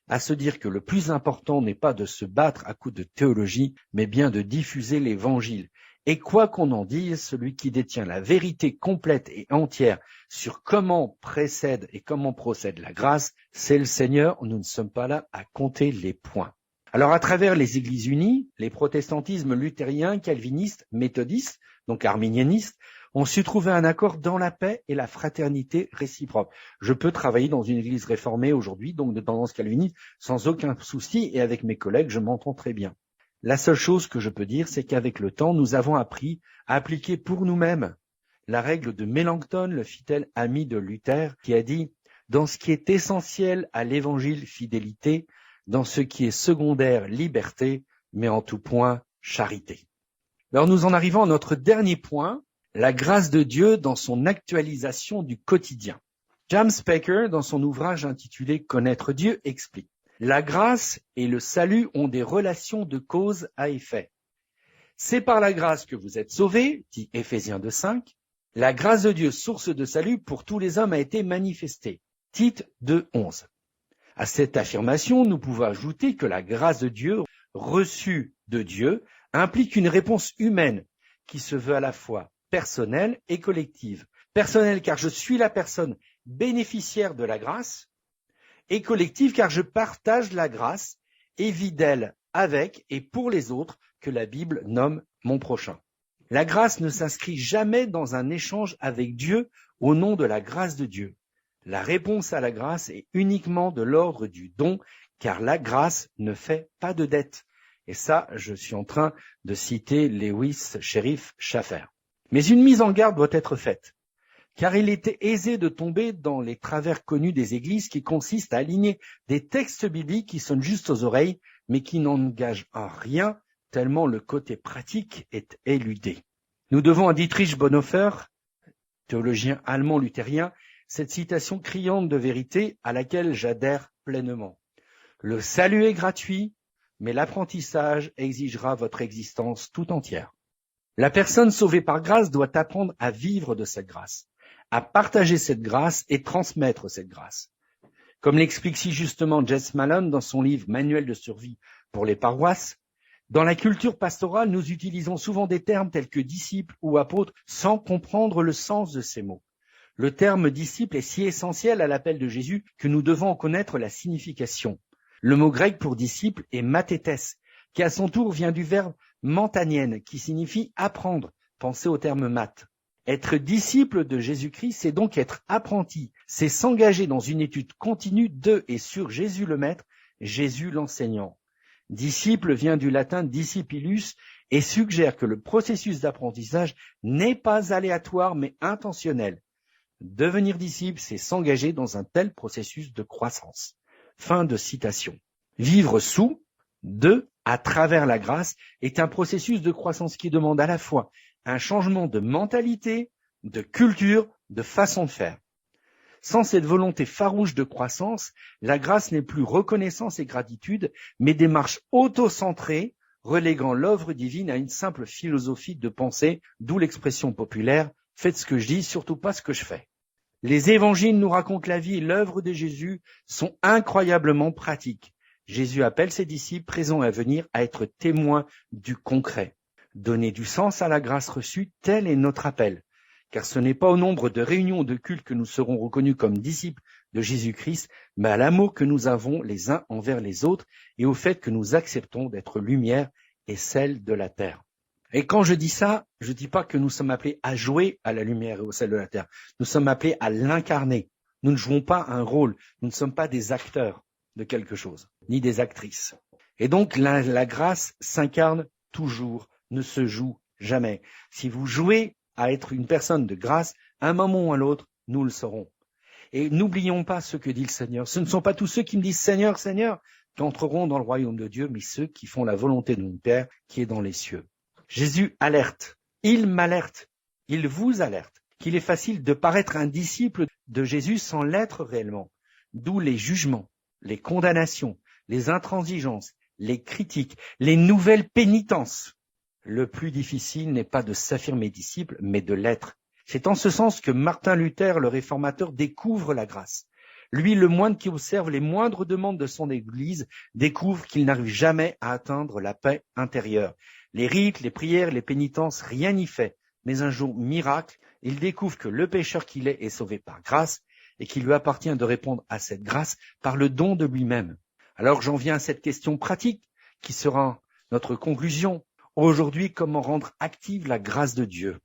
à se dire que le plus important n'est pas de se battre à coups de théologie, mais bien de diffuser l'évangile. Et quoi qu'on en dise, celui qui détient la vérité complète et entière sur comment précède et comment procède la grâce, c'est le Seigneur. Nous ne sommes pas là à compter les points. Alors, à travers les Églises unies, les protestantismes luthériens, calvinistes, méthodistes, donc arminianistes, ont su trouver un accord dans la paix et la fraternité réciproque. Je peux travailler dans une église réformée aujourd'hui, donc de tendance calviniste, sans aucun souci, et avec mes collègues, je m'entends très bien. La seule chose que je peux dire, c'est qu'avec le temps, nous avons appris à appliquer pour nous-mêmes la règle de Mélenchon, le fidèle ami de Luther, qui a dit « Dans ce qui est essentiel à l'évangile, fidélité, dans ce qui est secondaire, liberté, mais en tout point, charité. » Alors nous en arrivons à notre dernier point, la grâce de Dieu dans son actualisation du quotidien. James Packer, dans son ouvrage intitulé « Connaître Dieu », explique « La grâce et le salut ont des relations de cause à effet. C'est par la grâce que vous êtes sauvés, dit Éphésiens 2.5. La grâce de Dieu, source de salut pour tous les hommes, a été manifestée. Tite 2.11. À cette affirmation, nous pouvons ajouter que la grâce de Dieu, reçue de Dieu, implique une réponse humaine qui se veut à la fois personnelle et collective. Personnelle car je suis la personne bénéficiaire de la grâce, et collective car je partage la grâce et vis d'elle avec et pour les autres que la Bible nomme mon prochain. La grâce ne s'inscrit jamais dans un échange avec Dieu au nom de la grâce de Dieu. La réponse à la grâce est uniquement de l'ordre du don, car la grâce ne fait pas de dette. Et ça, je suis en train de citer Lewis Sherif Schaffer. Mais une mise en garde doit être faite, car il était aisé de tomber dans les travers connus des églises qui consistent à aligner des textes bibliques qui sonnent juste aux oreilles, mais qui n'engagent en rien, tellement le côté pratique est éludé. Nous devons à Dietrich Bonhoeffer, théologien allemand luthérien, cette citation criante de vérité à laquelle j'adhère pleinement. Le salut est gratuit, mais l'apprentissage exigera votre existence tout entière. La personne sauvée par grâce doit apprendre à vivre de cette grâce, à partager cette grâce et transmettre cette grâce. Comme l'explique si justement Jess Malone dans son livre Manuel de survie pour les paroisses, dans la culture pastorale, nous utilisons souvent des termes tels que disciple ou apôtre sans comprendre le sens de ces mots. Le terme disciple est si essentiel à l'appel de Jésus que nous devons en connaître la signification. Le mot grec pour disciple est mathétes, qui à son tour vient du verbe mantanienne, qui signifie apprendre. Pensez au terme maths. Être disciple de Jésus-Christ, c'est donc être apprenti. C'est s'engager dans une étude continue de et sur Jésus le Maître, Jésus l'enseignant. Disciple vient du latin discipulus et suggère que le processus d'apprentissage n'est pas aléatoire mais intentionnel. Devenir disciple, c'est s'engager dans un tel processus de croissance. Fin de citation. Vivre sous, à travers la grâce, est un processus de croissance qui demande à la fois un changement de mentalité, de culture, de façon de faire. Sans cette volonté farouche de croissance, la grâce n'est plus reconnaissance et gratitude, mais démarche auto-centrée, reléguant l'œuvre divine à une simple philosophie de pensée, d'où l'expression populaire « faites ce que je dis, surtout pas ce que je fais ». Les évangiles nous racontent la vie et l'œuvre de Jésus sont incroyablement pratiques. Jésus appelle ses disciples présents à venir à être témoins du concret. Donner du sens à la grâce reçue, tel est notre appel. Car ce n'est pas au nombre de réunions de culte que nous serons reconnus comme disciples de Jésus-Christ, mais à l'amour que nous avons les uns envers les autres et au fait que nous acceptons d'être lumière et sel de la terre. Et quand je dis ça, je dis pas que nous sommes appelés à jouer à la lumière et au sel de la terre. Nous sommes appelés à l'incarner. Nous ne jouons pas un rôle. Nous ne sommes pas des acteurs de quelque chose, ni des actrices. Et donc, la grâce s'incarne toujours, ne se joue jamais. Si vous jouez à être une personne de grâce, à un moment ou à l'autre, nous le serons. Et n'oublions pas ce que dit le Seigneur. Ce ne sont pas tous ceux qui me disent Seigneur, Seigneur, qui entreront dans le royaume de Dieu, mais ceux qui font la volonté de mon Père qui est dans les cieux. Jésus alerte, il m'alerte, il vous alerte, qu'il est facile de paraître un disciple de Jésus sans l'être réellement. D'où les jugements, les condamnations, les intransigeances, les critiques, les nouvelles pénitences. Le plus difficile n'est pas de s'affirmer disciple, mais de l'être. C'est en ce sens que Martin Luther, le réformateur, découvre la grâce. Lui, le moine qui observe les moindres demandes de son Église, découvre qu'il n'arrive jamais à atteindre la paix intérieure. Les rites, les prières, les pénitences, rien n'y fait. Mais un jour, miracle, il découvre que le pécheur qu'il est sauvé par grâce et qu'il lui appartient de répondre à cette grâce par le don de lui-même. Alors j'en viens à cette question pratique qui sera notre conclusion. Aujourd'hui, comment rendre active la grâce de Dieu?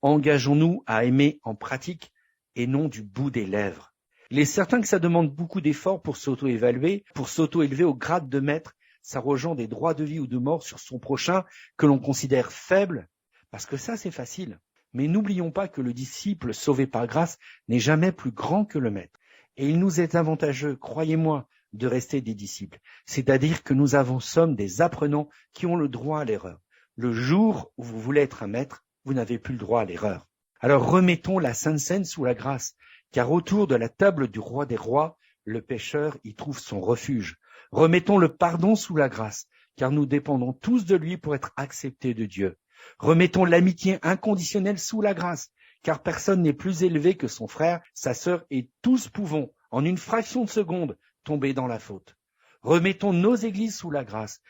Engageons-nous à aimer en pratique et non du bout des lèvres. Il est certain que ça demande beaucoup d'efforts pour s'auto-évaluer, pour s'auto-élever au grade de maître, s'arrogeant des droits de vie ou de mort sur son prochain que l'on considère faible, parce que ça c'est facile. Mais n'oublions pas que le disciple sauvé par grâce n'est jamais plus grand que le maître. Et il nous est avantageux, croyez-moi, de rester des disciples. C'est-à-dire que nous sommes des apprenants qui ont le droit à l'erreur. Le jour où vous voulez être un maître, vous n'avez plus le droit à l'erreur. Alors remettons la Sainte Seine sous la grâce, car autour de la table du roi des rois, le pécheur y trouve son refuge. Remettons le pardon sous la grâce, car nous dépendons tous de lui pour être acceptés de Dieu. Remettons l'amitié inconditionnelle sous la grâce, car personne n'est plus élevé que son frère, sa sœur, et tous pouvons, en une fraction de seconde, tomber dans la faute. Remettons nos églises sous la grâce,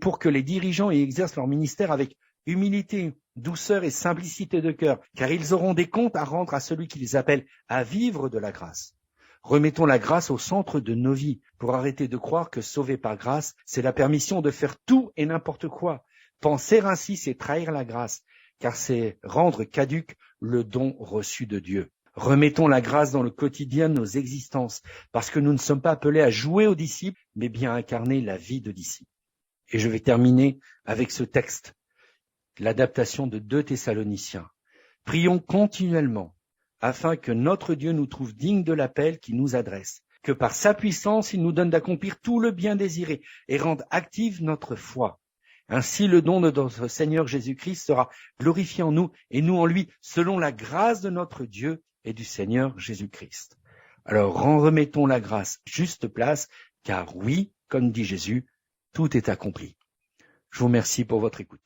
pour que les dirigeants y exercent leur ministère avec humilité, douceur et simplicité de cœur, car ils auront des comptes à rendre à celui qui les appelle à vivre de la grâce. Remettons la grâce au centre de nos vies, pour arrêter de croire que sauver par grâce, c'est la permission de faire tout et n'importe quoi. Penser ainsi, c'est trahir la grâce, car c'est rendre caduc le don reçu de Dieu. Remettons la grâce dans le quotidien de nos existences, parce que nous ne sommes pas appelés à jouer aux disciples, mais bien à incarner la vie de disciples. Et je vais terminer avec ce texte, l'adaptation de 2 Thessaloniciens. Prions continuellement, afin que notre Dieu nous trouve dignes de l'appel qu'il nous adresse, que par sa puissance, il nous donne d'accomplir tout le bien désiré et rende active notre foi. Ainsi, le don de notre Seigneur Jésus-Christ sera glorifié en nous et nous en lui, selon la grâce de notre Dieu et du Seigneur Jésus-Christ. Alors, remettons la grâce juste place, car oui, comme dit Jésus, tout est accompli. Je vous remercie pour votre écoute.